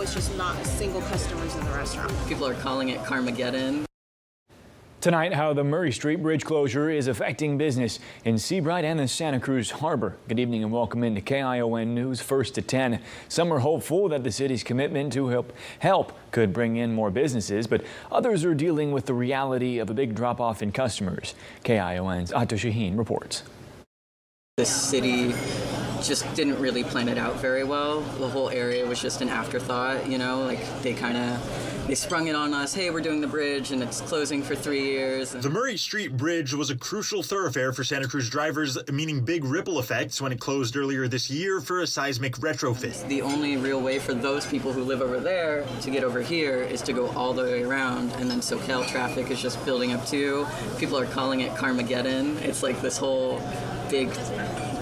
was just not a single customers in the restaurant. People are calling it Carmageddon. Tonight, how the Murray Street Bridge closure is affecting business in Seabright and the Santa Cruz Harbor. Good evening and welcome into KION News First at 10. Some are hopeful that the city's commitment to help could bring in more businesses, but others are dealing with the reality of a big drop-off in customers. KION's Ato Shaheen reports. The city just didn't really plan it out very well. The whole area was just an afterthought, you know, like they sprung it on us. Hey, we're doing the bridge and it's closing for 3 years. The Murray Street Bridge was a crucial thoroughfare for Santa Cruz drivers, meaning big ripple effects when it closed earlier this year for a seismic retrofit. The only real way for those people who live over there to get over here is to go all the way around, and then SoCal traffic is just building up too. People are calling it Carmageddon. It's like this whole big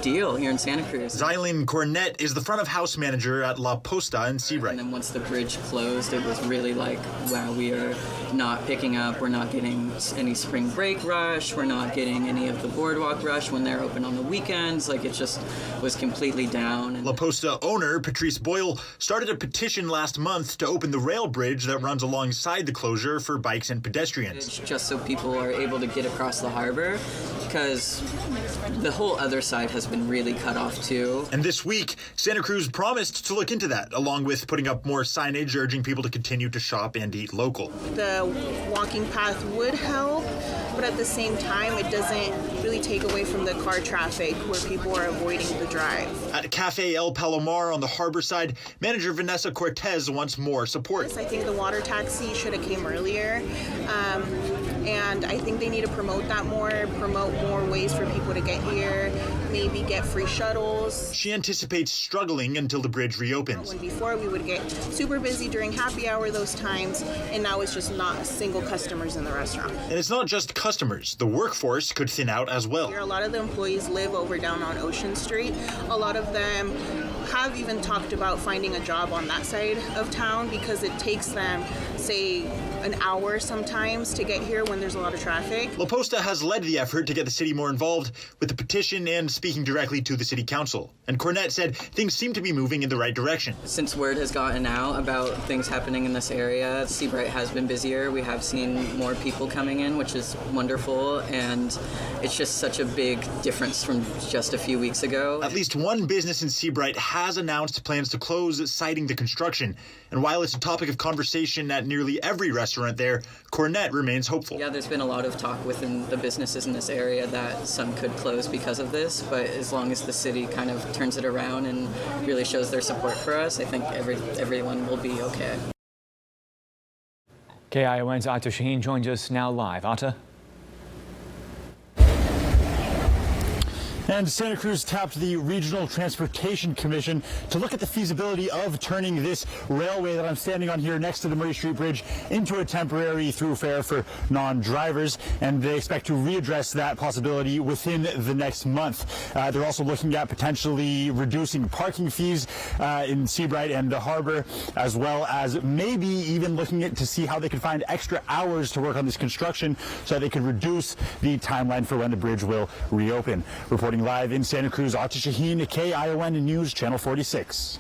deal here in Santa Cruz. Zylen Cornett is the front of house manager at La Posta in Seabright. And then once the bridge closed, it was really like, wow, we are not picking up. We're not getting any spring break rush. We're not getting any of the boardwalk rush when they're open on the weekends. Like, it just was completely down. La Posta owner Patrice Boyle started a petition last month to open the rail bridge that runs alongside the closure for bikes and pedestrians. Just so people are able to get across the harbor, because the whole other side has been really cut off too. And this week, Santa Cruz promised to look into that, along with putting up more signage urging people to continue to shop and eat local. The walking path would help, but at the same time, it doesn't really take away from the car traffic where people are avoiding the drive. At Cafe El Palomar on the harbor side, manager Vanessa Cortez wants more support. I think the water taxi should have came earlier, and I think they need to promote that more, promote more ways for people to get here, maybe get free shuttles. She anticipates struggling until the bridge reopens. When before we would get super busy during happy hour those times, and now it's just not a single customers in the restaurant. And it's not just customers. The workforce could thin out as well. A lot of the employees live over down on Ocean Street. A lot of them have even talked about finding a job on that side of town because it takes them, say, an hour sometimes to get here when there's a lot of traffic. La Posta has led the effort to get the city more involved with the petition and speaking directly to the city council. And Cornett said things seem to be moving in the right direction. Since word has gotten out about things happening in this area, Seabright has been busier. We have seen more people coming in, which is wonderful, and it's just such a big difference from just a few weeks ago. At least one business in Seabright has announced plans to close, citing the construction. And while it's a topic of conversation at nearly every restaurant there, Cornett remains hopeful. Yeah, there's been a lot of talk within the businesses in this area that some could close because of this, but as long as the city kind of turns it around and really shows their support for us, I think everyone will be okay. KION's Ato Shaheen joins us now live. Ato? And Santa Cruz tapped the Regional Transportation Commission to look at the feasibility of turning this railway that I'm standing on here next to the Murray Street Bridge into a temporary thoroughfare for non-drivers, and they expect to readdress that possibility within the next month. They're also looking at potentially reducing parking fees in Seabright and the harbor, as well as maybe even looking at to see how they could find extra hours to work on this construction so that they could reduce the timeline for when the bridge will reopen. Reporting live in Santa Cruz, Ato Shaheen, KION News, Channel 46.